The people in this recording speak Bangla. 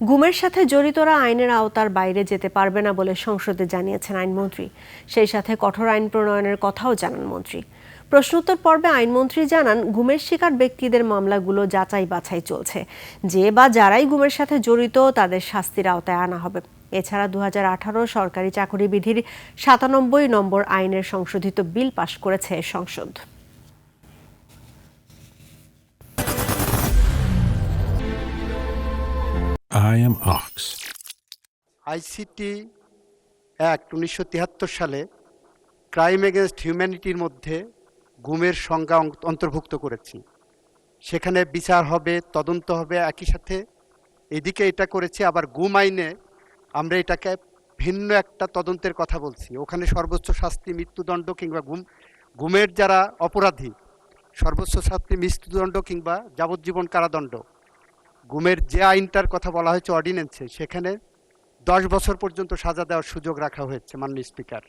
গুমের সাথে জড়িতরা আইনের আওতার বাইরে যেতে পারবে না বলে সংসদে জানিয়েছেন আইনমন্ত্রী। সেই সাথে কঠোর আইন প্রণয়নের কথাও জানান মন্ত্রী। প্রশ্নোত্তর পর্বে আইনমন্ত্রী জানান, গুমের শিকার ব্যক্তিদের মামলাগুলো যাচাই বাছাই চলছে। যে বা যারাই গুমের সাথে জড়িত তাদের শাস্তির আওতায় আনা হবে। এছাড়া 2018 সরকারি চাকরি বিধির 97 নম্বর আইনের সংশোধিত বিল পাশ করেছে সংসদ। I am Ox. ICT act 1973 সালে ক্রাইম এগেনস্ট হিউম্যানিটির মধ্যে গুমের সংজ্ঞা অন্তর্ভুক্ত করেছি। সেখানে বিচার হবে, তদন্ত হবে, একই সাথে এদিকে এটা করেছি। আবার গুম আইনে আমরা এটাকে ভিন্ন একটা তদন্তের কথা বলছি। ওখানে সর্বোচ্চ শাস্তি মৃত্যুদণ্ড কিংবা গুমের যারা অপরাধী সর্বোচ্চ শাস্তি মৃত্যুদণ্ড কিংবা যাবজ্জীবন কারাদণ্ড। গুমের যে আইনটার কথা বলা হয়েছে অর্ডিন্যান্সে, সেখানে 10 বছর পর্যন্ত সাজা দেওয়ার সুযোগ রাখা হয়েছে মাননীয় স্পিকার।